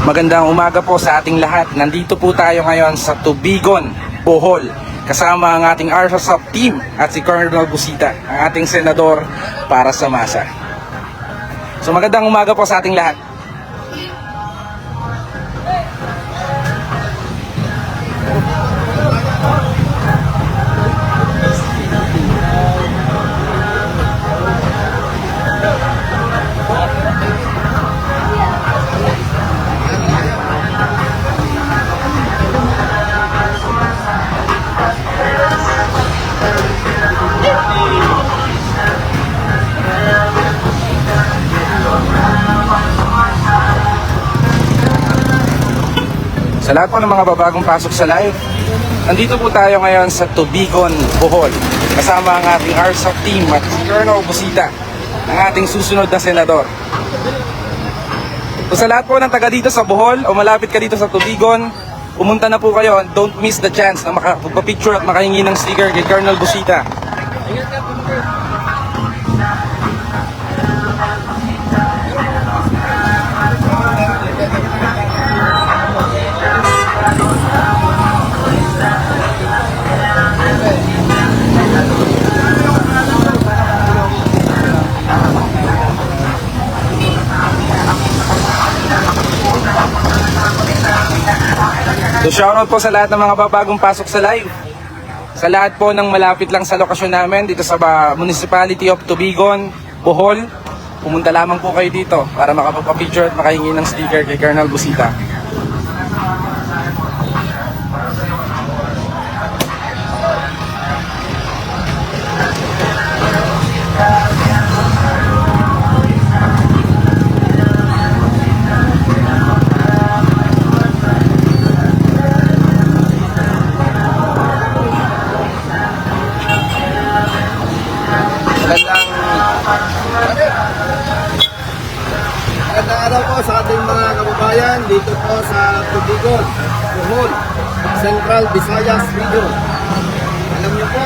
Magandang umaga po sa ating lahat. Nandito po tayo ngayon sa Tubigon, Bohol. Kasama ang ating RSOP team at si Colonel Busita, ang ating senador para sa masa. So magandang umaga po sa ating lahat. Sa lahat po ng mga babagong pasok sa live, nandito po tayo ngayon sa Tubigon, Bohol. Kasama ang ating RSOP team at si Colonel Busita, ang ating susunod na senador. So sa lahat po ng taga dito sa Bohol o malapit ka dito sa Tubigon, pumunta na po kayo. Don't miss the chance na makapagpa-picture at makahingi ng sticker kay Colonel Busita. So shoutout po sa lahat ng mga babagong pasok sa live. Sa lahat po ng malapit lang sa lokasyon namin dito sa Municipality of Tubigon, Bohol, pumunta lamang po kayo dito para makapagpa-picture at makahingi ng sticker kay Colonel Busita. Magandang araw po sa ating mga kababayan dito po sa Tubigon, Bohol, Central Visayas Region. Alam niyo po,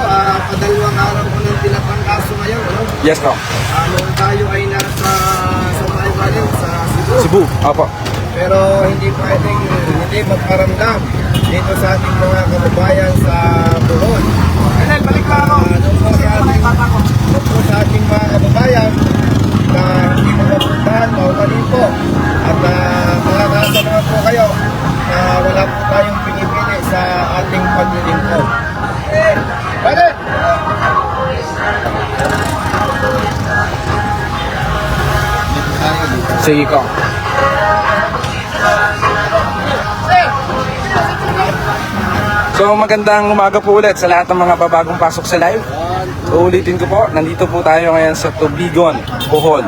padalawang araw po ng pinapangkaso ngayon. No? Yes po. Noong tayo ay nasa Samay Valley sa Cebu. Cebu, opo. Pero hindi pwedeng hindi magparamdam dito sa ating mga kababayan sa Bohol. Doon po sa ating mga kababayan na hindi mo mapuntahan, maumanin po. At makakasa naman po kayo na wala po tayong pinipili sa ating paglilingkod. Balik! Sige ko. So magandang umaga po ulit sa lahat ng mga babagong pasok sa live. Uulitin ko po, nandito po tayo ngayon sa Tubigon, Bohol.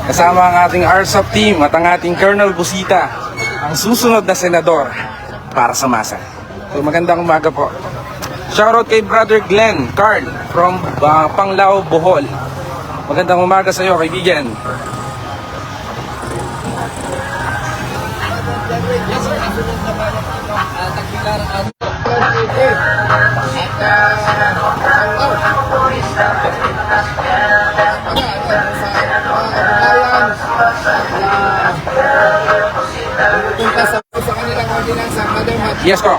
Kasama ang ating RSOP team at ang ating Colonel Busita, ang susunod na senador para sa masa. So magandang umaga po. Shoutout kay Brother Glenn Carl from Panglao, Bohol. Magandang umaga sa iyo, kaibigan. Punta sa kanilang ordinansa, Madam Hati. Yes po.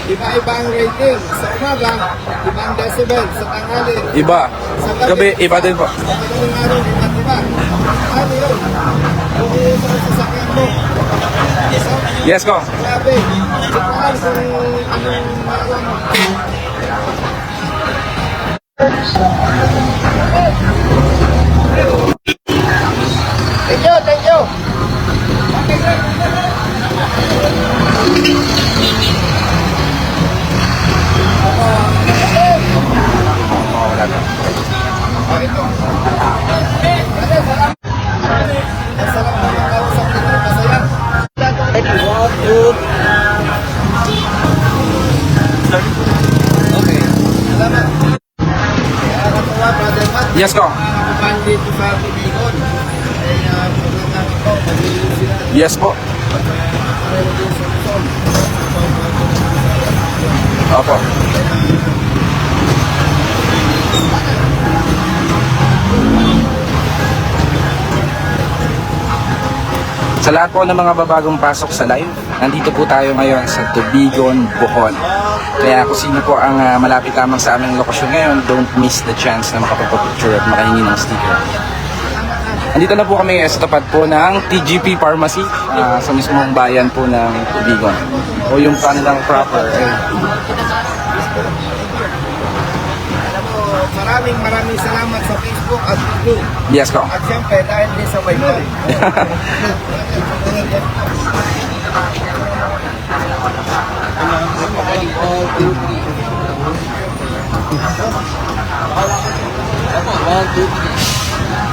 Iba-iba ang rating. Sa umaga, ibang decibel. Sa tanghali, Iba. Sa Gabi, iba din po. Sa madaling araw, iba't iba. Ano yun? Kung yun sa sasakyan mo. Yes ko. Grabe. Saan kung anong meron. Thank you, thank you. Yes ko. Dito sa Tubigon. Yes po. Opo. Sa lahat po ng mga babagong pasok sa live, nandito po tayo ngayon sa Tubigon, Bohol. Kaya kung sino po ang malapit lamang sa aming lokasyon ngayon, don't miss the chance na makapagpa-picture at makahingi ng sticker. Nandito na po kami sa tapat po ng TGP Pharmacy sa mismong bayan po ng Tubigon. O yung kanilang proper. Maraming salamat sa Facebook at YouTube. Yes ko. At siyempre, dahil din sa Wi-Fi.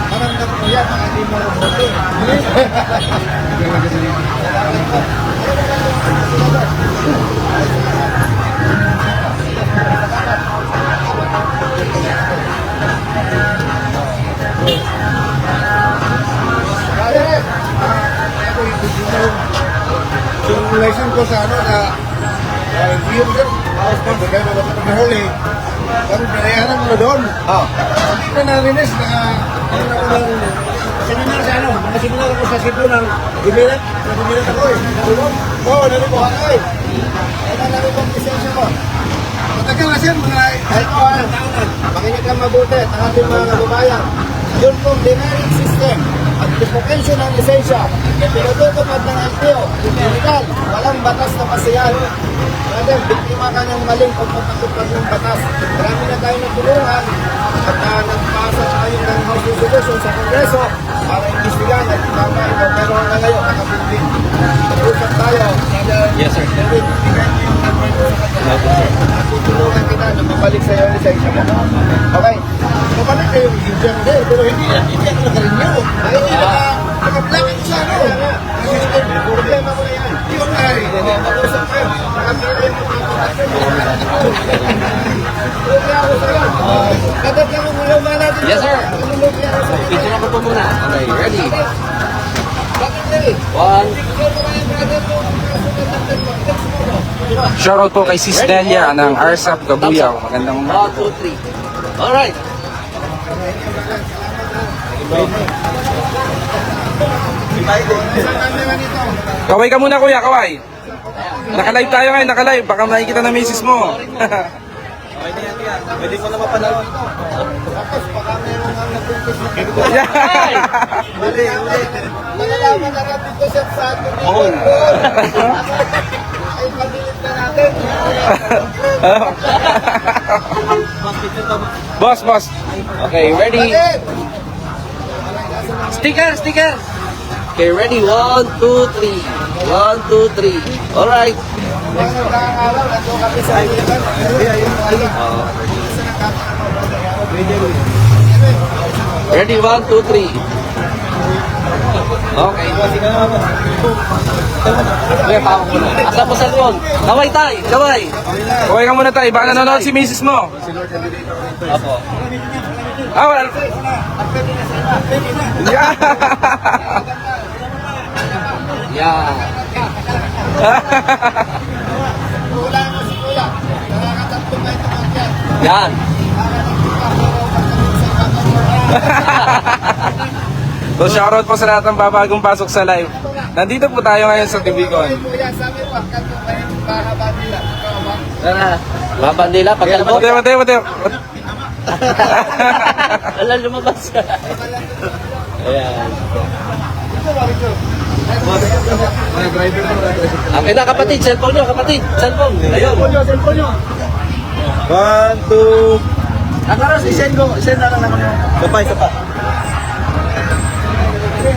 Maramdam ko yan, mga hindi mo rumote. Yung license ko sa ano na yung sponsor kayo mag-huli ang pinayaran mo doon. Hindi ko narinis na ano ako ng seminar sa ano, mga seminar ako sa Cebu ng Gimirat ako eh. Oo, nalimuhan ko eh. Kaya nalimuhan lisensya ko. Matagal na siya mga taon na. Makinig lang mabuti ang ating mga kababayan. Yun pong demerit system at revocation ng lisensya pinatutupad ng LTO, illegal, walang batas na pasiyan. Kaya biktima ka ng maling pagpapatupad ng batas. Marami na tayo natulungan at nagpasa tayo ng House Resolution sa Kongreso para imbestigan at itama ito. Pero hanggang ngayon, nakapilin. Nag-usap tayo. Yes, sir. David, bigyan niyo yung number ko sa kanya. Natutulungan kita na mabalik sa iyo ang lisensya mo. Okay? Mabalik kayo yung user din, pero hindi ako nakarenew. Nakaplan ako sa ano. Problema mo na yan. Yung ay, mag-usap kayo. Nakapilin mo Kadagyan mo muna ba natin? Yes, sir. Picture ako po muna. Okay, ready? Bakit ready? One. Shoutout po kay Sis Delia ng RSAP Kabuyaw. Magandang umaga. 1, 2, 3. Alright. Isang camera nito. Kaway ka muna kuya, kaway. Naka-live tayo ngayon, naka-live. Baka makikita ng misis mo. Pwede ko na mapanood. Tapos baka meron ang nagkumpis na Uli. malalaman na natin ko siya sa atin. Bohol. Ay, pabilit na natin. Boss. Okay, ready? Bakit? Sticker. Okay, ready? 1, 2, 3. 1, 2, 3. Alright. Mga araw, nato kami sa Iban. Ready? 1, 2, 3. Okay. Okay, pako ko na. Asa po cellphone? Kaway tay, kaway. Kaway ka muna tayo. Baka nanonood si misis mo. Apo. Wala. Yeah. Yeah. Wala mo si Kuya. Nakakatatlo ba ito magyan? Yan. So shoutout po sa lahat ng babagong pasok sa live. Nandito po tayo ngayon sa Tubigon. Kuya, sabi mo, kanto ba yung bahaba nila? Ikaw ba? Tara. Laban nila, pagkalbo. Mateo. Wala lumabas. Ayan. Okay na kapatid, cellphone nyo kapatid. Cellphone. Ayun. Cellphone nyo. 1, 2. Akaros, isend na lang naman. Isa pa.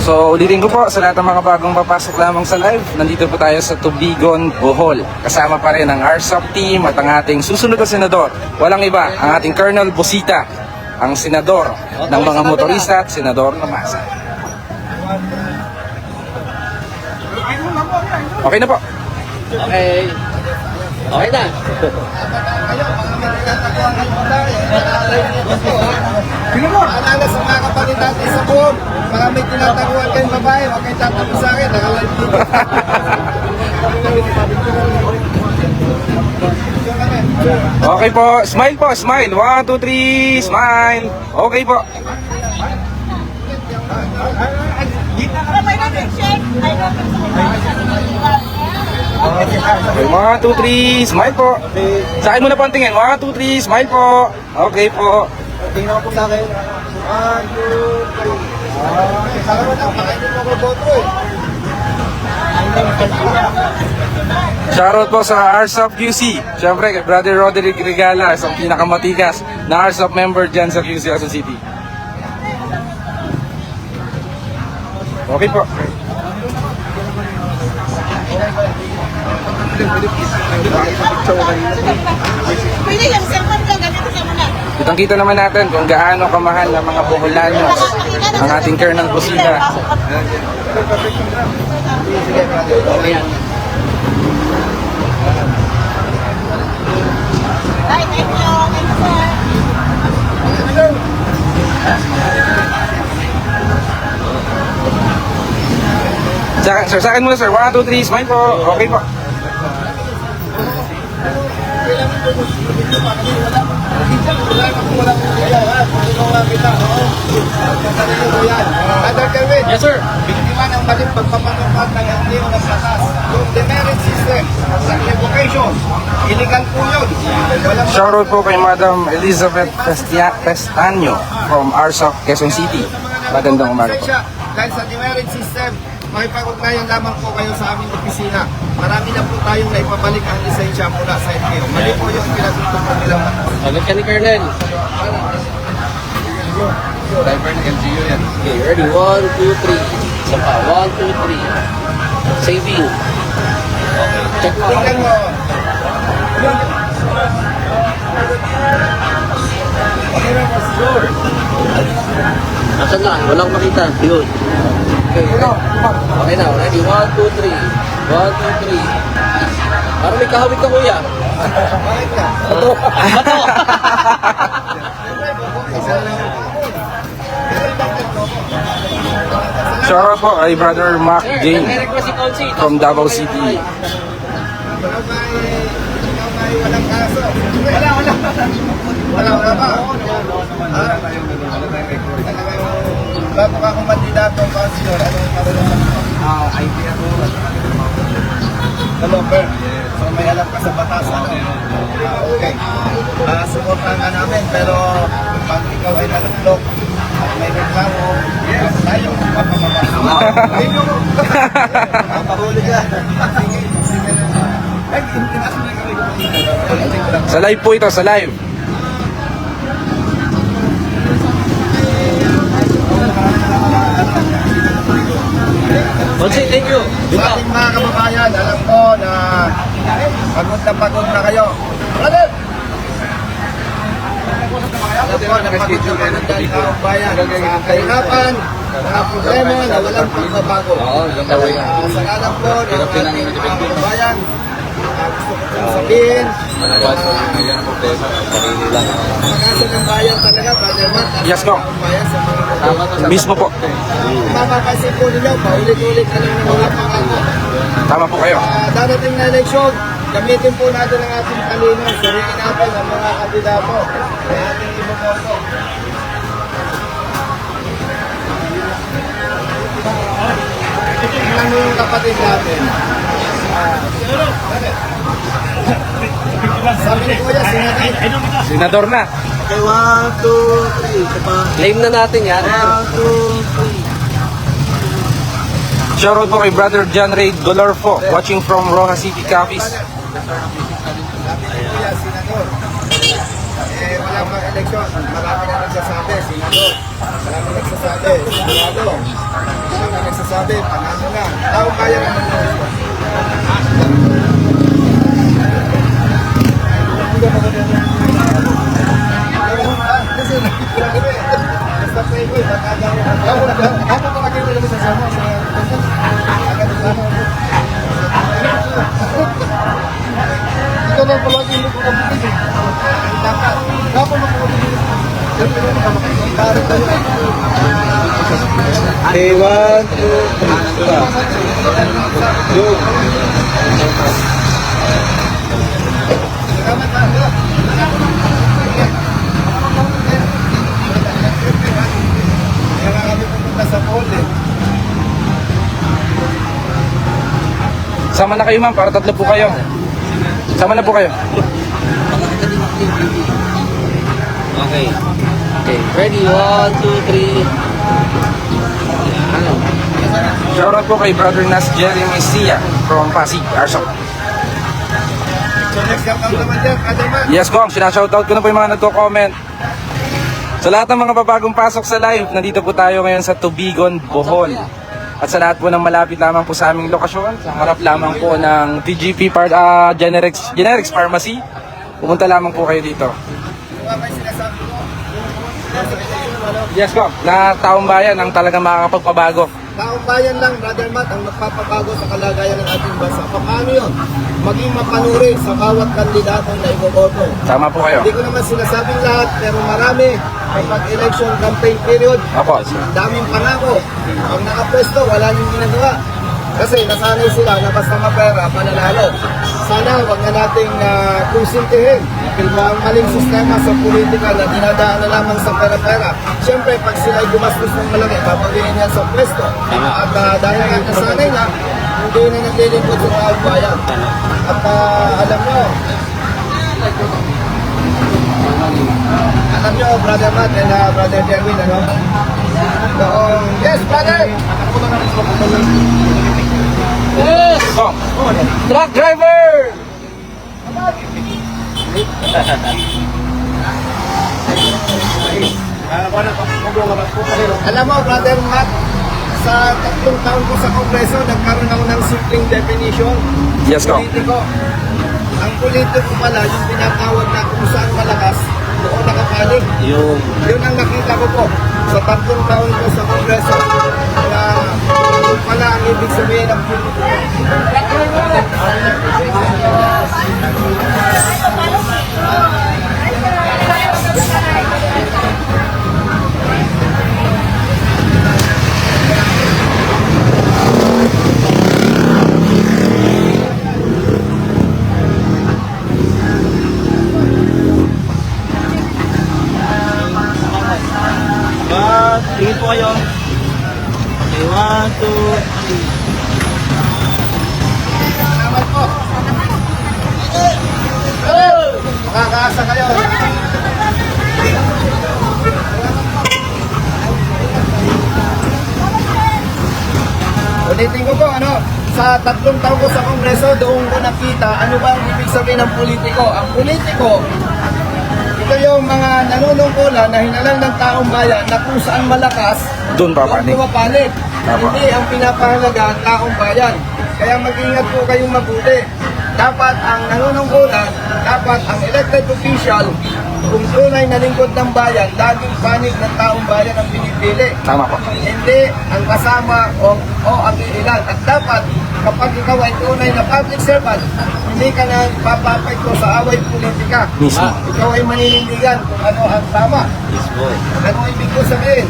So ulitin ko po sa lahat ng mga bagong papasok lamang sa live. Nandito po tayo sa Tubigon, Bohol. Kasama pa rin ang RSAP team at ang ating susunod na senador. Walang iba, ang ating Colonel Busita, ang senador ng mga motorista at senador ng masa. Okay na po. Okay. Okay na. Alala sa mga kapatid natin sa buong, mga may tinataguan kayong babae, huwag kayong tatapo sa akin, nakalive dito. Okay po. Smile po, smile. 1, 2, 3, smile. Okay po. Okay, 1, 2, 3, smile po. Sa akin muna po ang tingin. 1, 2, 3, smile po. Okay po. Tingnan ko po sa akin. 1, 2, 3. Okay, salamat ang makainin mo ko boto eh. Shoutout po sa RSOP QC. Siyempre, kay Brother Roderick Regala, isang pinakamatikas na RSOP member dyan sa QC Quezon City. Okay po. Pwede yung cellphone ko, gamitin ka muna. Kitang-kita naman natin kung gaano kamahal ng mga Boholanos ang ating Colonel Busina. Ay, thank you. Thank you, sir. Sa akin muna sir, 1, 2, 3, smile po. Okay po. Yes, sir. Biktima ng maling pagpapatupad ng LTO ng batas. Yung demerit system sa revocation. Illegal po yun. Walang Shoutout po kay Madam Elizabeth Pestaño from RSOP Quezon City. Magandang umaga po. Dahil sa demerit system, makipag-ugnayan lamang po kayo sa aming opisina. Marami na po tayong naipabalik ang lisensya mula sa LTO. Mali po yung pinatutupad nilang batas. Sagot ka ni Colonel. Driver ng LGU yan. Okay, ready? 1, 2, 3. Isa pa. 1, 2, 3. Saving. Okay, check mo. Tingnan mo. Nasaan na? Walang makita. Yun. Okay, okay na. Ready? 1, 2, 3. 1, 2, 3. Parang may kahawig ka, kuya. Bakit ka? Bato. Bato. Shoutout po kay Brother Mark Sir, Jane nag-request si Conchi. from Davao City. Ikaw may walang kaso. Wala ba? Bago ka kung kandidato, Councilor, anong karanasan mo? IT ako. Developer. So may alam ka sa batas, ano? Okay. Suportahan ka namin, pero pag ikaw ay naluklok at may reklamo, tayo mapapababa. Mapahuli ka. Sige, sige. Ay, tinaas mo na kami. Sa live po ito, sa live. Conchi, thank you. Sa ating mga kababayan, alam ko na pagod na kayo. Brother! Alam ko na pagod na kayo ng taong bayan sa kahirapan, mga problema na walang pagbabago. Sa alam ko na ating mga kababayan, gusto ko pong sabihin, pagkasa ng bayan talaga, Brother Matt, Yes, po. ang bayan sa mga Mismo po. mapapansin po ninyo, paulit-ulit na lang ng mga pangako. Tama po kayo. Darating na eleksyon, gamitin po natin ang ating talino. Suriin natin ang mga kandidato na ating iboboto. Tingnan mo yung kapatid natin. Sabi ni Kuya, sinatay. Senador na. Okay, 1, 2, 3. Ito pa. Claim na natin yan. 1, 2, 3. Shoutout po kay Brother John Ray Golorfo, watching from Rojas City, Capiz. Sabi ni Kuya, senador. Wala pang eleksyon. Marami na nagsasabi, senador. Marami nagsasabi, senado. Marami nagsasabi, panalo na. Taong kaya naman na ito. Basta pray ko, ako pa kayo talaga sa sama sa ito na palagi yung kapatid eh. Dapat makulit. Okay, 1, 2, 3. Go. Kaya kami pupunta sa poll eh. Sama na kayo ma'am, para tatlo po kayo. Sama na po kayo. Okay. Okay, ready? 1, 2, 3. Yan. Shoutout po kay Brother Nas Jerry Messia from Pasig, Arsop. So next count naman dyan, Brother Matt. Yes, Kong. Sinashoutout ko na po yung mga nagko-comment. Sa lahat ng mga babagong pasok sa live, nandito po tayo ngayon sa Tubigon, Bohol. At sa lahat po ng malapit lamang po sa aming lokasyon, sa harap lamang po ng TGP Generics Pharmacy, pumunta lamang po kayo dito. May sinasabi ko. Yes, Kong. Na taong bayan ang talagang makakapagpabago. Taong bayan lang, Brother Matt, ang magpapabago sa kalagayan ng ating bansa. Paano yun? Maging mapanuri sa bawat kandidatong na iboboto. Tama po kayo. Hindi ko naman sinasabing lahat, pero marami kapag election campaign period, Opo. daming pangako. Pag nakapwesto, wala nang ginagawa. Kasi nasanay sila na basta mapera, pananalo. Sana wag na nating konsintihin yung maling sistema sa politika na dinadaan na lamang sa pera-pera. Siyempre, pag sila gumastos ng malaki, babawiin yan sa pwesto. At dahil nga nasanay na, hindi na naglilingkod sa taong bayan. At alam nyo, Brother Matt and Brother Derwin, ano? Yes, brother! Yes! Kong. Truck driver! Alam mo, Brother Matt, sa 3 taon ko sa Kongreso, nagkaroon ako ng simpleng definition. Yes, Kong. Politiko. Ang politiko pala, yung tinatawag na kung saan malakas, doon nakapanig. Yun ang nakita ko po sa 3 taon ko sa Kongreso. Na kung pala ang ibig sabihin ng politiko. Tingin po kayo. Okay, 1, 2, 3. Salamat po. Makakaasa kayo. Ulitin ko po, sa 3 taon ko sa Kongreso, doon ko nakita ano ba ang ibig sabihin ng politiko. Ang politiko, ito yung mga nanunungkulan na hinalang ng taong bayan na kung saan malakas, Doon papanig. pumapanig. Tama. Hindi ang pinapahalaga ang taong bayan. Kaya mag-ingat po kayong mabuti. Dapat ang nanunungkulan, dapat ang elected official, kung tunay na lingkod ng bayan, laging panig ng taong bayan ang pinipili. Tama po. Hindi ang kasama o ang ilan. At dapat, kapag ikaw ay tunay na public servant, hindi ka na papapekto sa away politika. Mismo. Ikaw ay maninindigan kung ano ang tama. Yes, boy. Ano ibig ko sabihin?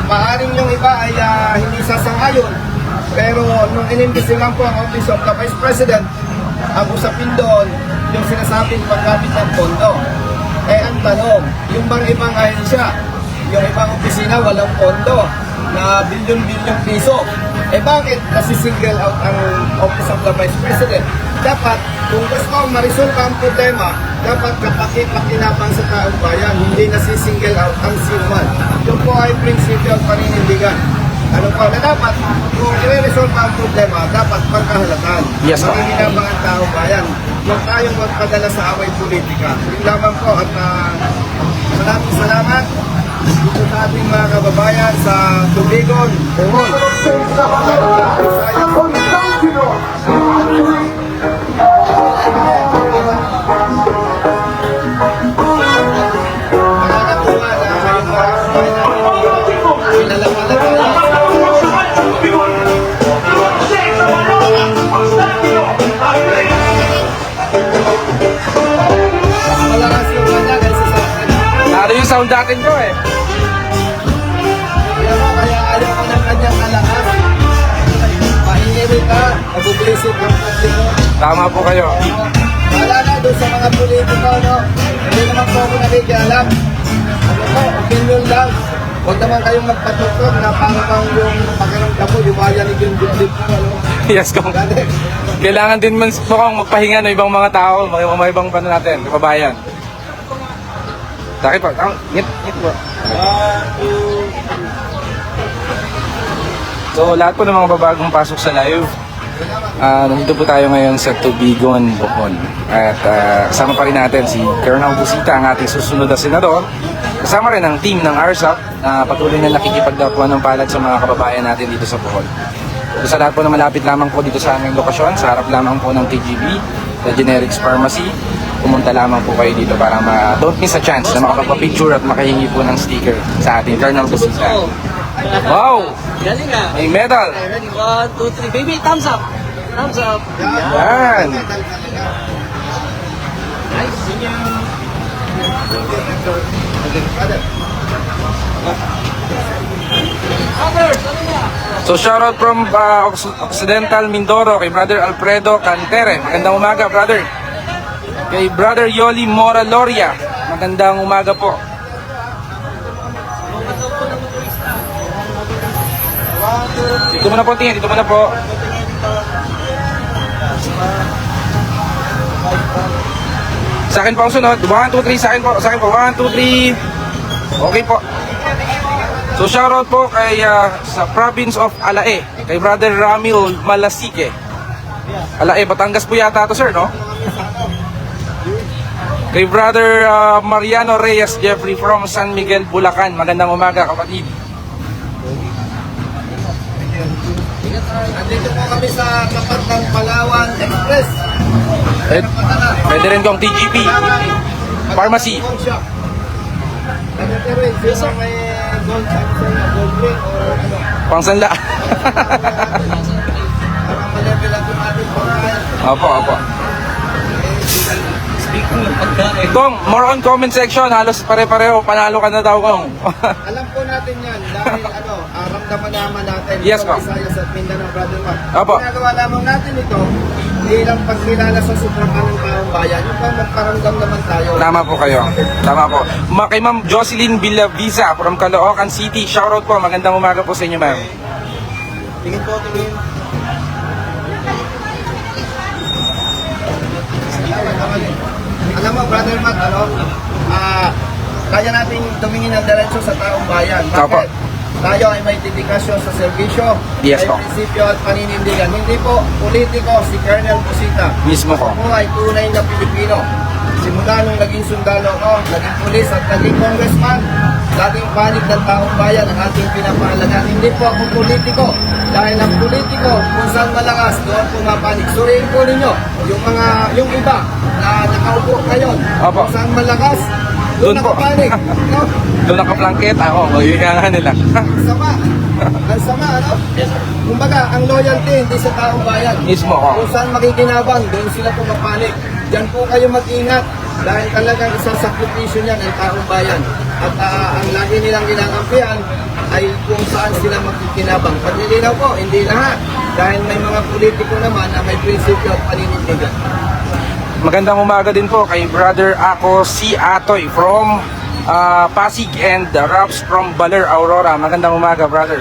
Maaring yung iba ay hindi sasangayon. Pero nung inimbestigahan po ang Office of the Vice President, ang usapin doon, yung sinasabing paggamit ng pondo. Eh ang tanong, yung bang ibang ahensya, yung ibang opisina walang pondo na bilyon-bilyong piso. Eh bakit nasi-single out ang Office of the Vice President? Dapat, kung gusto ma-resolve ang problema, dapat kapaki-pakinabang sa taong bayan, hindi nasi-single out ang sinuman. Yung po ay prinsipyo at paninindigan. Ano po, na dapat, kung i-resolve ang problema, dapat pagkahalatan. Yes, sir. Makikinabang ang taong bayan. Huwag tayong magpadala sa away politika. Yun lamang po at maraming salamat dito sa ating mga kababayan sa Tubigon, Bohol. Nakakatuwa na ngayong mga kababayan malakas yung kanya kaysa sa akin. Naro yung sound natin ko eh. Kaya ayaw ko ng kanyang alakas. Pahingirin ka, nabublisip ng publiko. Tama po kayo. Wala na doon sa mga politiko, no? Hindi naman po ako nakikialam. Ano po, opinion lang. Huwag naman kayong magpatutok na parang yung pakiramdam mo, yumayanig yung dibdib mo, ano? Yes, Kong. Dati, Kailangan din man mukhang magpahinga ng ibang mga tao, mga ibang pano natin, kababayan. Sakit po. Ngit po. So, lahat po ng mga babagong pasok sa live, nandito po tayo ngayon sa Tubigon, Bohol. At kasama pa rin natin si Colonel Busita, ang ating susunod na senador. Kasama rin ang team ng RSAP na patuloy na nakikipagdapuan ng palad sa mga kababayan natin dito sa Bohol. So, sa lahat po na malapit lamang po dito sa aming lokasyon, sa harap lamang po ng TGB, the Generics Pharmacy, pumunta lamang po kayo dito para don't miss a chance na makapagpa-picture at makahingi po ng sticker sa ating Colonel Busita. Wow! Galing ah. May medal! Ready? 1, 2, 3. Baby, thumbs up. Thumbs up. Yan! Nice. Others, ano na? So shoutout from Occidental Mindoro kay Brother Alfredo Cantere. Magandang umaga, brother. Kay Brother Yoli Mora Loria. Magandang umaga po. Dito muna po, tingin. Dito muna po. Sa akin po ang sunod. 1, 2, 3. Sa akin po. Sa akin po. 1, 2, 3. Okay po. So shoutout po kay sa province of Alae, kay Brother Ramil Malasike. Alae, Batangas po yata to, sir, no? Kay Brother Mariano Reyes Jeffrey from San Miguel, Bulacan. Magandang umaga, kapatid. nandito po kami sa tapat ng Palawan Express. Pwede rin kong TGP Pharmacy. Gold shop. Nandito rin, sino may gold shop sa gold ring o ano? Pangsanla. Para ma-level up yung ating pagkain. Opo, opo. Speaking ng pagkain. Kong, more on comment section. Halos pare-pareho. Panalo ka na daw, Kong. Alam po natin yan dahil ramdaman naman natin Yes, ito, ma'am. Visayas at Mindanao, Brother Mark. Opo. Ginagawa lamang natin ito bilang pagkilala sa suprakan ng taong bayan. Yung pa magparamdam naman tayo. Tama po kayo. Tama po. Kay Ma'am Jocelyn Villavisa from Caloocan City. Shoutout po. Magandang umaga po sa inyo, ma'am. Tingin po, tingin. Alam mo, Brother Matt, kaya natin tumingin ng diretsyo sa taong bayan. Opo. Bakit? Tayo ay may dedikasyon sa serbisyo, Yes, may po. prinsipyo at paninindigan. Hindi po politiko si Colonel Busita. Mismo ko. Ako ay tunay na Pilipino. Simula nung naging sundalo ko, naging pulis at naging congressman, laging panig ng taong bayan ang ating pinapahalagan. Hindi po ako politiko. Dahil ang politiko, kung saan malakas, doon pumapanig. Suriin po ninyo, yung iba na nakaupo ngayon, Opo. kung saan malakas, Doon doon po. nakapanig. No? Doon naka-blanket ako. Yun nga nila. Ang sama. Ang sama, ano? Kumbaga, ang loyalty hindi sa taong bayan. Mismo ko. Kung saan makikinabang, doon sila pumapanig. Diyan po kayo mag-ingat dahil talagang isang sakripisyo niyan ang taong bayan. At ang lagi nilang ginangampihan ay kung saan sila makikinabang. Paglilinaw po, hindi lahat. Dahil may mga politiko naman na may prinsipyo at paninindigan. Magandang umaga din po kay Brother Ako si Atoy from Pasig and Raps from Baler, Aurora. Magandang umaga, brother.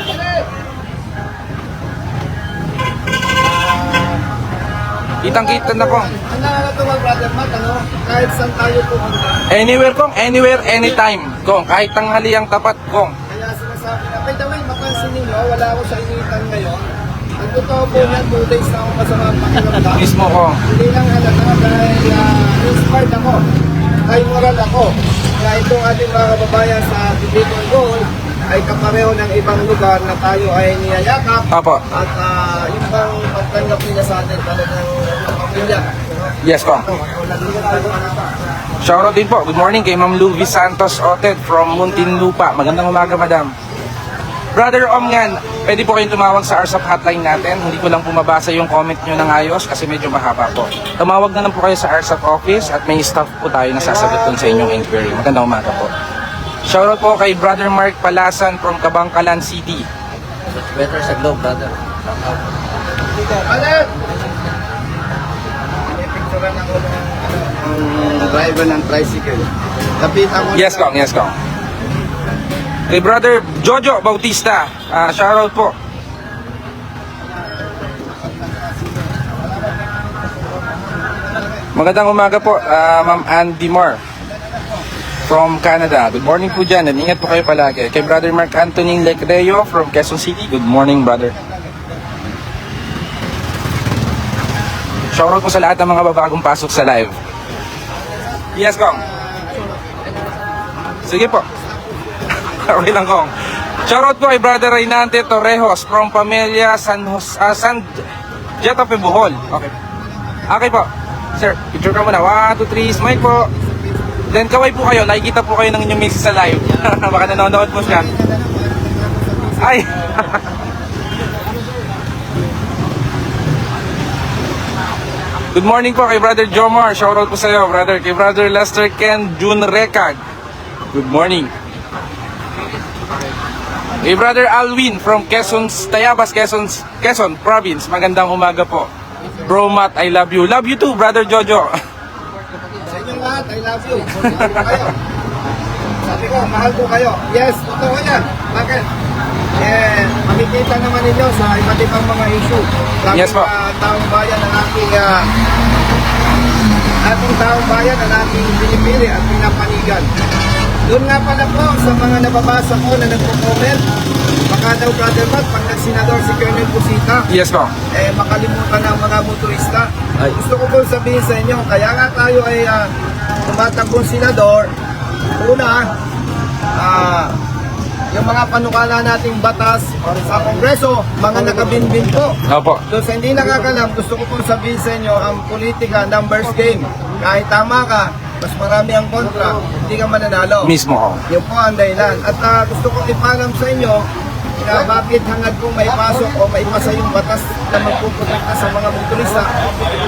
Kitang-kita na po. Ang nakakatawa, Brother Matt, kahit saan tayo pumunta, Anywhere, Kong. Anywhere, anytime. Kong, kahit tanghali ang tapat, Kong. kaya sinasabi na, by the way, mapansin ninyo, wala ako sa initan ngayon. Ang totoo po yan, 2 days na ako masama ang pakiramdam. Mismo ko. Hindi lang halata dahil inspired ako. Ay moral ako. Kaya itong ating mga kababayan sa Tubigon Bohol ay kapareho ng ibang lugar na tayo ay niyayakap. Apo. At yung bang pagtanggap nila sa atin talagang pamilya. Yes, Kong. Shoutout din po. Good morning kay Ma'am Luvis Santos Oted from Muntinlupa. Magandang umaga, madam. Brother Omngan, pwede po kayong tumawag sa RSAP hotline natin. Hindi ko lang po mabasa yung comment nyo ng ayos kasi medyo mahaba po. Tumawag na lang po kayo sa RSAP office at may staff po tayo na sasagot dun sa inyong inquiry. Magandang umaga po. Shoutout po kay Brother Mark Palasan from Kabangkalan City. Better sa globe, brother. Balik! Picturean ako ng driver ng tricycle. Lapitan ko Yes, Kong. Yes, Kong. Kay Brother Jojo Bautista, shoutout po. Magandang umaga po, Ma'am Andy Moore from Canada. Good morning po dyan, and ingat po kayo palagi. Kay Brother Mark Anthony Lecreo from Quezon City, good morning, brother. Shoutout po sa lahat ng mga babagong pasok sa live. Yes, Kong. Sige po. Okay lang, Kong. Shoutout po kay Brother Reynante Torrejos from Pamilya San Getafe, Bohol. Okay. Okay po. Sir, picture ka muna. 1, 2, 3, smile po. Then kaway po kayo. Nakikita po kayo ng inyong misis sa live. Baka nanonood po siya. Ay! Good morning po kay Brother Jomar. Shoutout po sa iyo, brother. Kay Brother Lester Ken Jun Rekag. Good morning. Kay Brother Alwin from Quezon, Tayabas, Quezon Province. Magandang umaga po. Bro Matt, I love you. Love you too, Brother Jojo. Sa inyong lahat, I love you. Mahal ko kayo. Sabi ko, mahal ko kayo. Yes, totoo yan. Bakit? Makikita naman ninyo sa iba't ibang mga issue. Sabi Yes, po. Taong bayan ng ating taong bayan ang ating pinipili at pinapanigan. Doon nga pala po sa mga nababasa ko na nagpo-comment, baka daw Brother Matt, pag nagsenador si Colonel Busita, Yes po. makalimutan ng mga motorista. Gusto ko po sabihin sa inyo, kaya nga tayo ay tumatakbong senador, una, yung mga panukala nating batas sa Kongreso, mga nakabinbin po. Opo. So sa hindi nakakalam, gusto ko po sabihin sa inyo, ang politika, numbers game. Kahit tama ka, mas marami ang kontra, hindi ka mananalo. Mismo ko. Yun po ang dahilan. At gusto ko ipalam sa inyo na bakit hangad kong may pasok o may pasa yung batas na magpuprotekta sa mga motorista.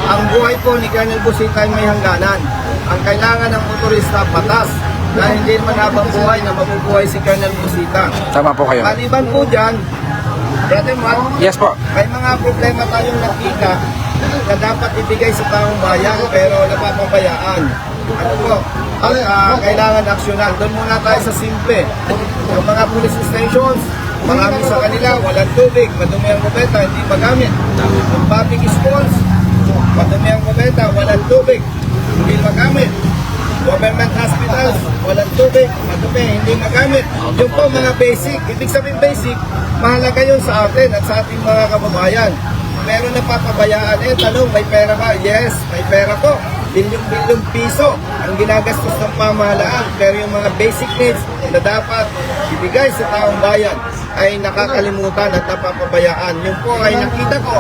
Ang buhay po ni Colonel Busita ay may hangganan. Ang kailangan ng motorista, batas. Dahil hindi naman habang buhay na mabubuhay si Colonel Busita. Tama po kayo. Maliban po dyan, Brother Matt, Yes po. may mga problema tayong nakita na dapat ibigay sa taong bayan pero napapabayaan. Ano po? Kailangan aksyonan. Doon muna tayo sa simple. Yung mga police stations, marami sa kanila, walang tubig, madumi ang kubeta, hindi magamit. Yung public schools, madumi ang kubeta, walang tubig, hindi magamit. Government hospitals, walang tubig, madumi, hindi magamit. Yung po mga basic, ibig sabihin basic, mahalaga yun sa atin at sa ating mga kababayan. Pero napapabayaan, tanong, may pera ba? Yes, may pera po. Bilyong piso ang ginagastos ng pamahalaan. Pero yung mga basic needs na dapat ibigay sa taong bayan ay nakakalimutan at napapabayaan. Yun po ay nakita ko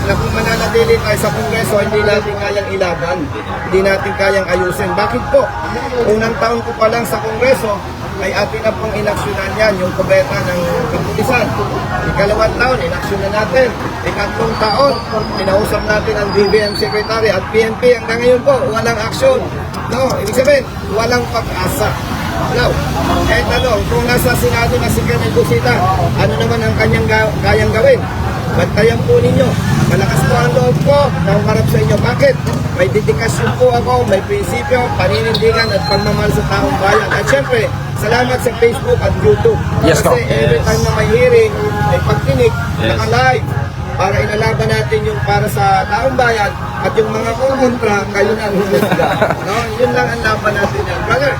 na kung mananatili tayo sa Kongreso, hindi natin kayang ilaban, hindi natin kayang ayusin. Bakit po? Unang taon ko pa lang sa Kongreso, ay atin na pong inaksyonan yan, yung kubeta ng kapulisan. Ikalawang taon, inaksyonan natin. Ikatlong taon, pinausap natin ang BBM Secretary at PNP. Hanggang ngayon po, walang aksyon. No, ibig sabihin, walang pag-asa. Now, tanong, kung nasa Senado na si Colonel Busita, ano naman ang kanyang kayang gawin? Bantayan po ninyo. Malakas po ang loob ko na umarap sa inyo. Bakit? May dedikasyon po ako, may prinsipyo, paninindigan at pagmamahal sa taong bayan. At syempre, salamat sa Facebook at YouTube. Yes, Kasi every time na may hearing, may pagtinig, naka-live, para inalaban natin yung para sa taong bayan at yung mga kontra, kayo na ang humusga. No? Yun lang ang laban natin yan. Brother,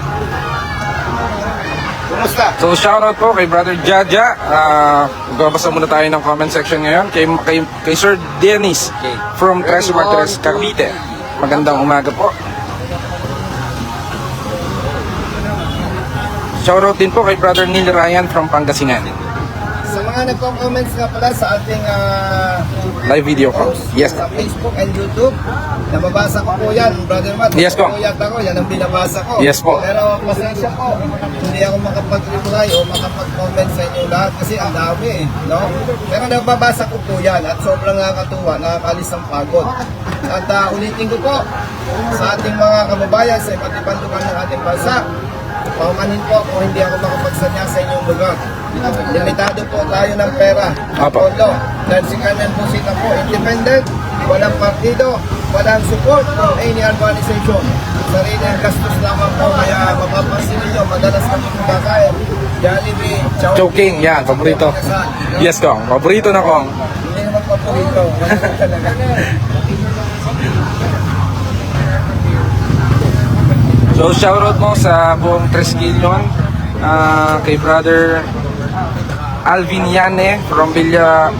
kumusta? So shoutout po kay Brother Jaja. Magbabasa muna tayo ng comment section ngayon. Kay Sir Dennis from Tres Martires, Cavite. Magandang umaga po. Shoutout din po kay Brother Neil Ryan from Pangasinan. Sa mga nagko-comments nga pala sa ating Live video ko. post Yes. sa Facebook and YouTube, nababasa ko po yan, Brother Matt. Yes po. Puyat ako, yan ang binabasa ko. Yes po. Pero pasensya po, hindi ako makapag-reply o makapag-comment sa inyo lahat kasi ang dami no? Pero nababasa ko po yan at sobrang nakakatuwa, nakakalis ang pagod. At ulitin ko po sa ating mga kababayan sa iba't ibang lugar ng ating bansa, paumanin po kung hindi ako makapagsanya sa inyong lugar. Limitado po tayo ng pera. Apo. Pondo. Dahil si Colonel Busita po, independent, walang partido, walang support from any organization. Sarili ang gastos lamang po, kaya mapapansin ninyo, madalas kami kumakain Jollibee, Chowking, yan, paborito. Yes, Kong. Paborito na, Kong. Hindi naman paborito. Ganun talaga. So, shoutout mo sa buong Tresquillion, kay brother Alvin Yane from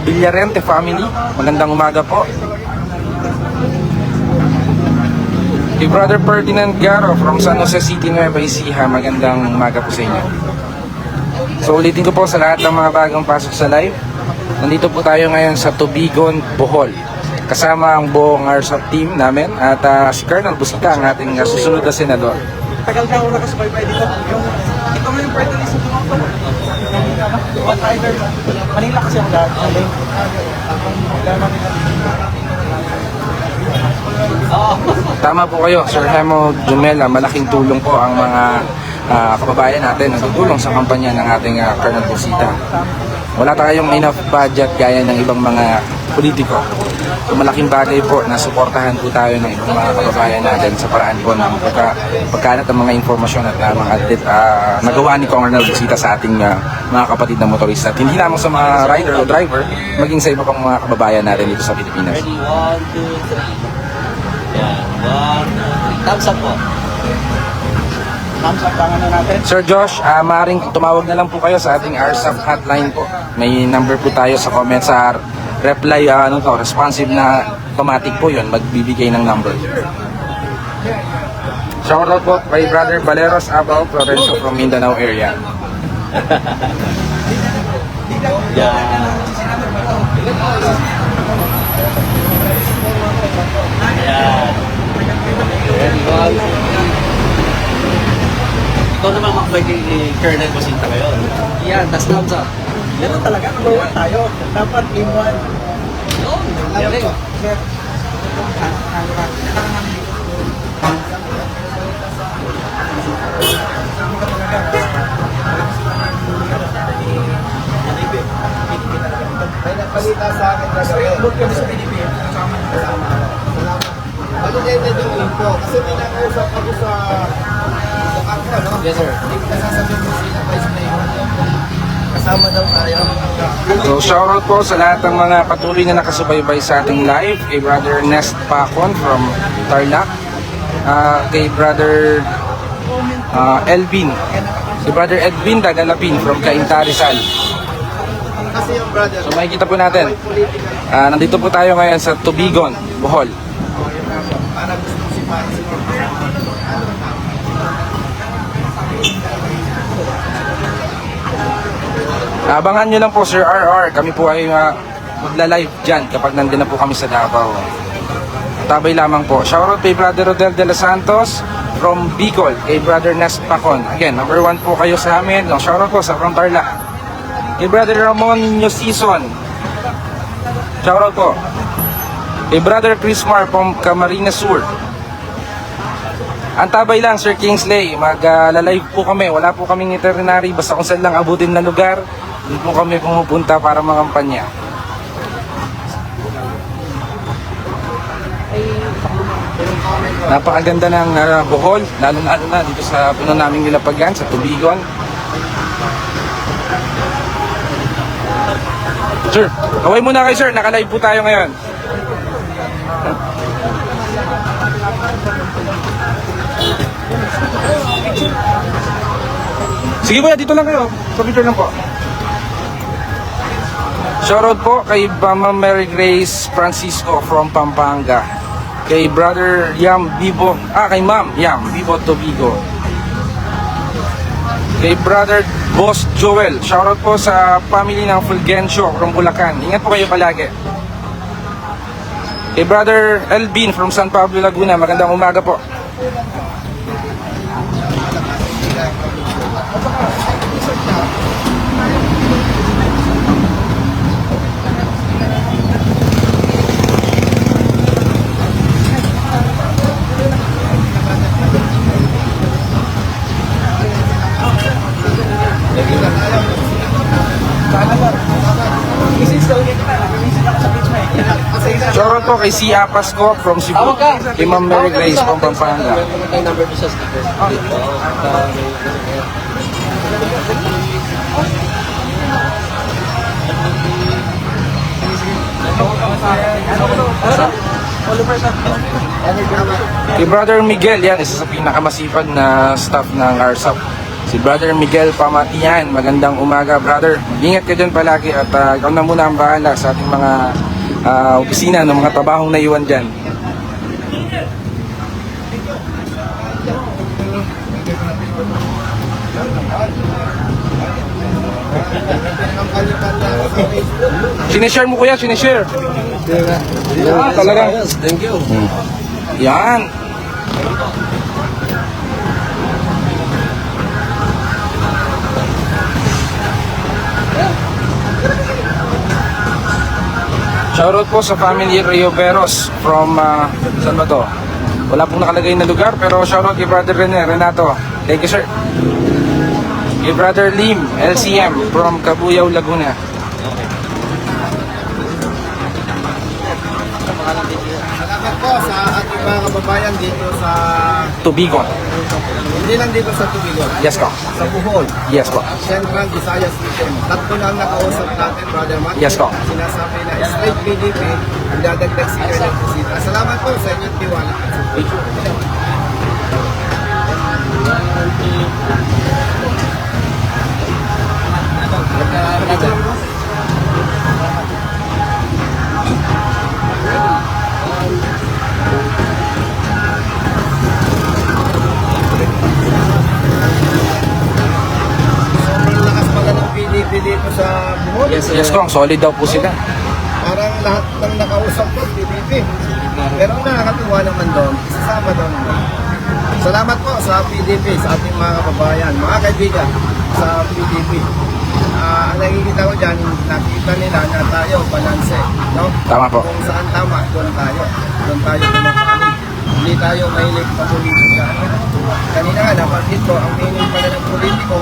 Villarente family. Magandang umaga po. Kay brother Ferdinand Garo from San Jose City, Nueva Ecija. Magandang umaga po sa inyo. So, ulitin ko po sa lahat ng mga bagong pasok sa live. Nandito po tayo ngayon sa Tubigon, Bohol. Kasama ang buong RSAP team namin at si Colonel Busita, ang ating susunod na senador. Tagal ka ako nakasubaybay dito. Ito mo yung party list ng mga one rider. Manila kasi ang lahat. Tama po kayo, Sir Hemo Jumela. Malaking tulong po ang mga kababayan natin na tutulong sa kampanya ng ating Colonel Busita. Wala tayong enough budget gaya ng ibang mga politiko. So, malaking bagay po na suportahan po tayo ng ibang mga kababayan natin sa paraan po ng pagkalat ng mga informasyon at mga nagawa ni Colonel Busita sa ating mga kapatid na motorista. At hindi lamang sa mga rider o driver, maging sa iba pang mga kababayan natin dito sa Pilipinas. Ready, 1, 2, 3. Yan, 1, 2, 3. Thumbs up po. Thumbs up lang ano natin. Sir Josh, maaaring tumawag na lang po kayo sa ating RSAP hotline po. May number po tayo sa comment sa reply, responsive na automatic po yun, magbibigay ng number. Shoutout po kay Brother Valeros Abao Florencio from Mindanao area. Yan. Yan. Ready, 1, 2, 3. Ikaw naman makabay kay Colonel Busita ngayon. Yan, tas thumbs up. Ganun talaga, number one tayo. Dapat in one. Galing. May napalita sa akin na gawin. Salamat. Ano din na yung info? Kasi may nakausap ako sa ako, no? Yes, sir. Nasasabihin mo sila pa kasama daw tayo. So shoutout po sa lahat ng mga patuloy na nakasubaybay sa ating live. Kay Brother Nest Pacon from Tarlac. Kay Brother Elvin. Si Brother Edwin Dagalapin from Cainta Rizal. Kasi yung brother, So makikita po natin, nandito po tayo ngayon sa Tubigon, Bohol. para gusto si Paris. Abangan nyo lang po Sir RR, kami po ay magla-live dyan kapag nandun na po kami sa Davao. Tabay lamang po. Shoutout kay Brother Rodel de los Santos from Bicol, kay Brother Nest Pacon. Again, number 1 po kayo sa amin. No, shoutout po sa from Tarlac. Kay Brother Ramon Nyo Season. Shoutout po. Kay Brother Chris Mar from Camarines Sur. Ang tabay lang, Sir Kingsley, mag-live po kami. Wala po kaming itinerary, basta kung saan lang abutin na lugar, doon po kami pumupunta para mangampanya. Napakaganda ng Bohol, lalo-lalo na dito sa puno naming nilapagan, sa Tubigon. Sir, kaway muna kayo sir, naka-live po tayo ngayon. Sige kuya, dito lang kayo. Sa picture lang po. Shoutout po kay Mama Mary Grace Francisco from Pampanga. Kay Brother Yam Bibo, kay Ma'am Yam Bibo Tobigo. Kay Brother Boss Joel. Shoutout po sa family ng Fulgencio from Bulacan. Ingat po kayo palagi. Kay Brother Elvin from San Pablo, Laguna. Magandang umaga po. Shoutout po kay Sia Pasco from Cebu. Kay Ma'am Mary Grace from Pampanga. Meron tayong number 2 sa sticker. Followers at Si Brother Miguel, yan, isa sa pinakamasipag na staff ng RSAP. Si Brother Miguel Pamatian, magandang umaga brother. Ingat ka dyan palagi at ikaw na muna ang bahala sa ating mga opisina ng mga trabahong naiwan dyan. Sinishare mo kuya, sinishare. Talaga. Thank you. Yan. Shoutout po sa family Rio Veros from, saan ba to? Wala pong nakalagay na lugar pero shoutout kay Brother Renato. Thank you sir. Kay Brother Lim, LCM from Cabuyao, Laguna. Salamat po sa ating mga kababayan dito sa, Tubigon. hindi lang dito sa Tubigon, Yes ko. sa Bohol, Yes po. Central Visayas Region. Tatlo na ang nakausap natin, Brother Matt. Yes po. Sinasabi na straight PDP ang dadagdag si Colonel Cusita. Salamat po sa inyong tiwala. Sobrang lakas pala ng PDP dito sa Bohol. Yes ko, solid daw po sila. Parang lahat ng nakausap ko, PDP. Pero ang nakakatuwa naman doon, isasama doon. Salamat po sa PDP, sa ating mga kababayan, mga kaibigan sa PDP. Ang nakikita ko dyan, nakita nila na tayo, balanse. No? Tama po. Kung saan tama, doon tayo. Doon tayo tumapalig. Hindi tayo mahilig pa politika. Kanina nga, napansin ko, ang meaning pala ng politiko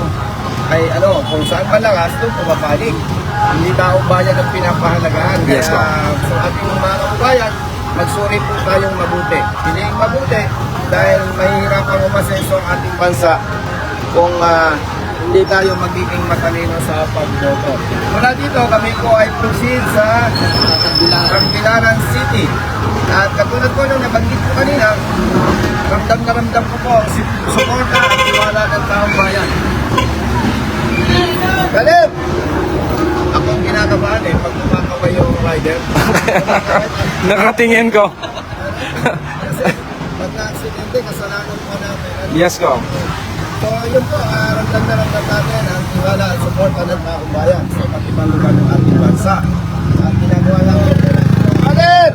ay kung saan malakas, doon pumapalig. Hindi tao bayan ang pinapahalagahan. Yes, po. Sa ating mga kababayan, magsuri po tayong mabuti. Piling mabuti dahil mahihirapang umasenso ang ating bansa kung hindi tayo magiging matalino sa pagboto. Mula dito, kami po ay proceed sa Tagbilaran City. At katulad po nung nabanggit ko kanina, ramdam na ramdam ko po ang suporta at tiwala ng taong bayan. Galip! Ako ang kinakabahan pag kumakaway yung rider. Nakatingin ko. Kasi pag na-aksidente, kasalanan po namin. Yes ko. So yun po, ramdam na ramdam natin ang tiwala at suporta ng taong bayan sa iba't ibang lugar ng ating bansa. At ginagawa lang po natin yung Alin!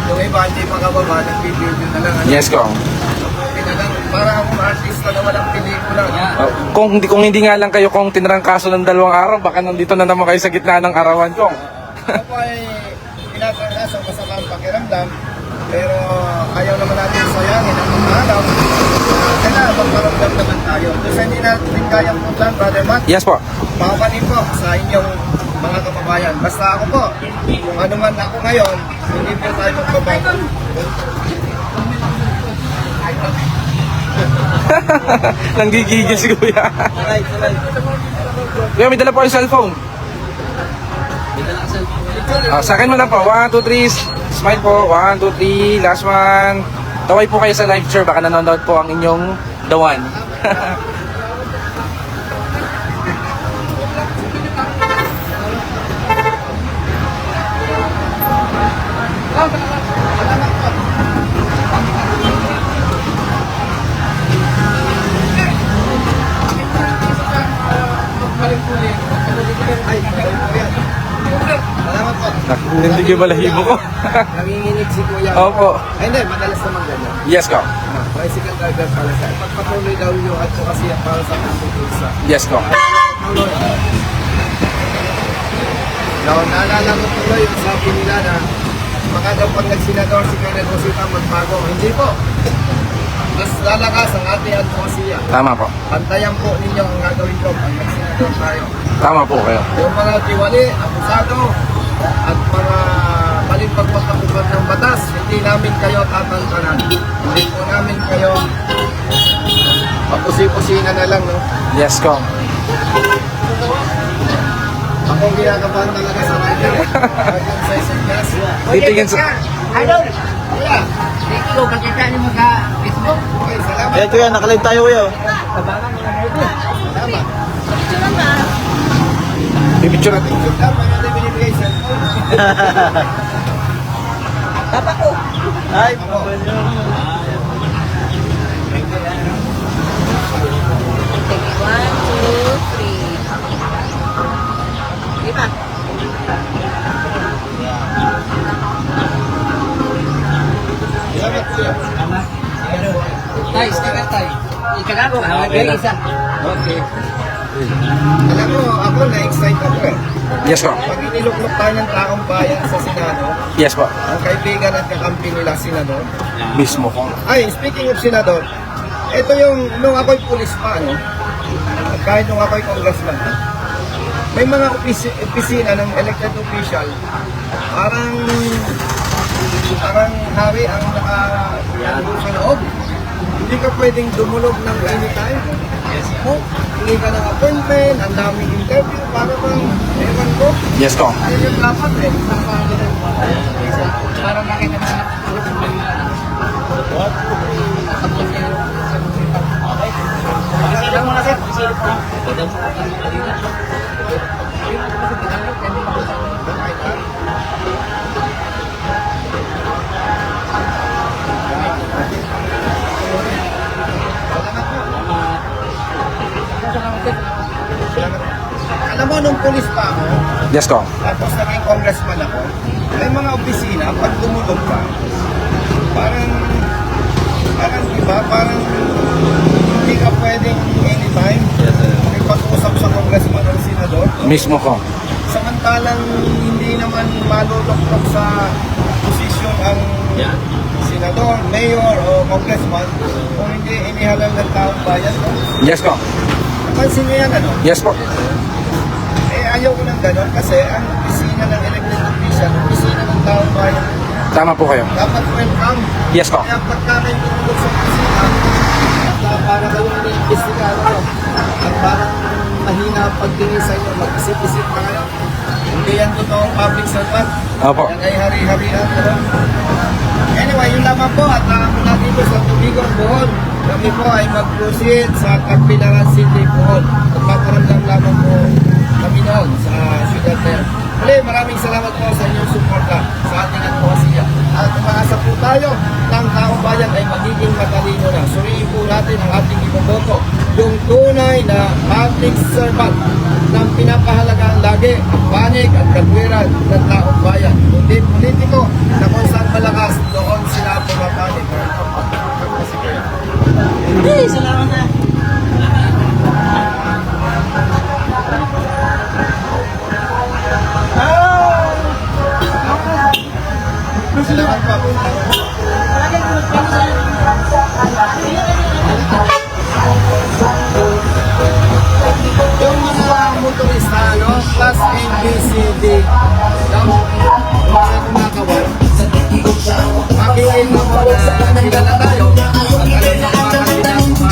Yung iba hindi makababa, nag-video na lang. Yes ko. Para akong artista na walang pelikula. Kung hindi nga lang kayo kung tinrangkaso ng 2 araw, baka nandito na naman kayo sa gitna ng arawan ko. Ako po ay pinatrangkas ang masamang pakiramdam, pero ayaw naman natin sayangin ang mga araw. Kailangan magparamdam naman tayo. Kasi hindi natin kayang puntan, Brother Matt. Yes po. Pakupanin po sa inyong mga kababayan. Basta ako po, kung ano man ako ngayon, hindi po tayo magbabago. Nanggigigil si kuya. Kuya, may dala po yung cellphone. Sa akin mo lang po. 1, 2, 3. Smile po. 1, 2, 3. Last one. Taway po kayo sa live, sir. Baka nanonood po ang inyong dawan. Salamat po. Hindi ko balahibo ko. Nanginginig si Kuya. Opo. Ay, hindi, madalas naman ganyan. Yes ko. Tricycle driver pala siya. Pagpatuloy daw yung advocacy para sa pagkukulsa. Yes ko. Now, naalala ko tuloy yung sabi nila na baka daw pag nagsenador si Colonel Cusita magbago. Hindi po. Mas lalakas ang ating advocacy. Tama po. Pantayan po ninyo ang gagawin ko pag nagsenador tayo. Tama po kayo. Yung mga tiwali, abusado, at mga maling pagpapatupad ng batas, hindi namin kayo tatantanan. Hindi po namin kayo papusi-pusina na lang, no? Yes ko. akong kinakabahan talaga sa rider. Hanggang sa isang gas. Titingin sa... Idol! Kuya! Thank you. Kakita niyo mag-Facebook. Okay, salamat. Ayan kuya, nakalive tayo kuya. Salamat. Picture ba? Pipicture natin. Thank you. Tama na din binibigay sa Papa ko. Ay, One, two, three. Lima. Salamat, kuya. Tay, sticker tay. Ikagago ka, magkali isa. okay. Alam mo, ako na-excite ako eh. Yes po. Pag iniluklok tayo ng taong bayan sa Senado, Yes po. ang kaibigan at kakampi nila, Senador. Mismo po. Ay, speaking of Senador, ito yung, nung ako'y pulis pa, no? At kahit nung ako'y congressman, may mga opisina ng elected official, parang hari ang naka sa loob. Hindi ka pwedeng dumulog ng anytime. Hindi ka ng appointment, ang daming interview, para bang, ewan ko, Yes po. ayun yung dapat eh. Para makita mo na. Ilang mo na sir. Alam mo, nung pulis pa ako, Yes po. tapos naging congressman ako, may mga opisina, pag tumulog ka, parang iba, parang hindi ka pwedeng anytime makipag-usap sa congressman o senador. Mismo po. Samantalang hindi naman maluloktok sa posisyon ang senador, mayor o congressman kung hindi inihalal ng taong bayan. No? Yes po. Napansin niyo yan, ano? Yes po. Eh, ayaw ko ng gano'n kasi ang opisina ng elected official, opisina ng taong bayan, Tama po kayo. dapat welcome. Yes po. Kaya pagka may tumulog sa opisina, at para kayong iniimbestigahan ko, at parang mahina ang pagtingin sa inyo, mag-isip-isip na kayo. Hindi yan totoong public servant. Opo. Yan ay hari-harihan. Ano? Anyway, yun lamang po at mula dito sa Tubigon, Bohol, kami po ay mag-proceed sa Tagbilaran City, Bohol. At paparamdam lamang po kami noon sa syudad na yan. Muli, maraming salamat po sa inyong suporta sa ating advokasya. At umaasa po tayo ng taong bayan ay magiging matalino na. Suriin po natin ang ating iboboto. Yung tunay na public servant ng pinapahalagaan lagi ang panig at katwiran ng taong bayan. Kundi politiko na kung saan malakas, doon sila pumapanig. Hindi, salamat na. Salamat po. Yung mga motorista, no? Plus ABCD, mga kumakawal, makikita mo na kilala tayo. At alam na mga kandidato tayo.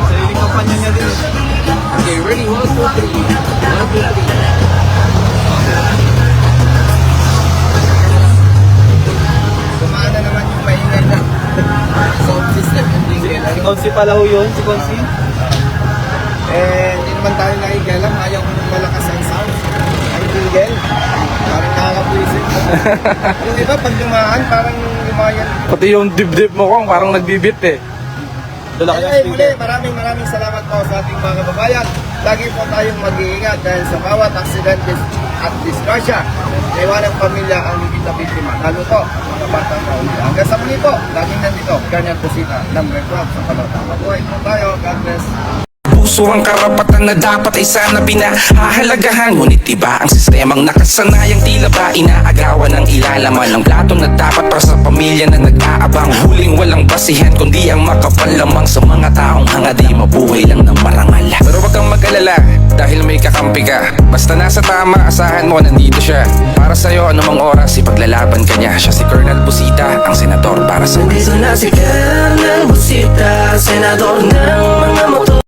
Sarili kampanya niya din. Okay, ready? 1, 2, 3. 1, 2, 3. Gumana naman yung maingay na sound system. Si Consi pala ho yun, si Consi. Eh, hindi naman tayo nakikialam. Ayaw ko nung malakas ang sound. Ang jingle. Parang nakakapwisit. Yung iba, pag dumaan, parang lumayan. Pati yung dibdib mo kong parang nagbibit eh. Lalaki ng Anyway, muli, speaker. maraming salamat po sa ating mga kababayan. Lagi po tayong mag-iingat dahil sa bawat aksidente at disgrasya, iwan ng pamilya ang higit na biktima. Lalo po, mga batang kauli. Hanggang sa muli po, laging nandito, Ganyan Pusita, number 12 sa Palota. Mabuhay po tayo. God bless. puso ang karapatan na dapat ay sana pinahahalagahan. Ngunit iba ang sistemang nakasanayang tila ba inaagawan ng ilalaman ng plato na dapat para sa pamilya na nag-aabang. Huling walang basihan kundi ang makapal lamang sa mga taong hangad ay mabuhay lang ng marangal. Pero wag kang mag-alala dahil may kakampi ka. Basta nasa tama, asahan mo nandito siya. Para sa'yo anumang oras ipaglalaban ka niya. Siya si Colonel Busita, ang senador para sa Nandito na si Colonel Busita, senador ng mga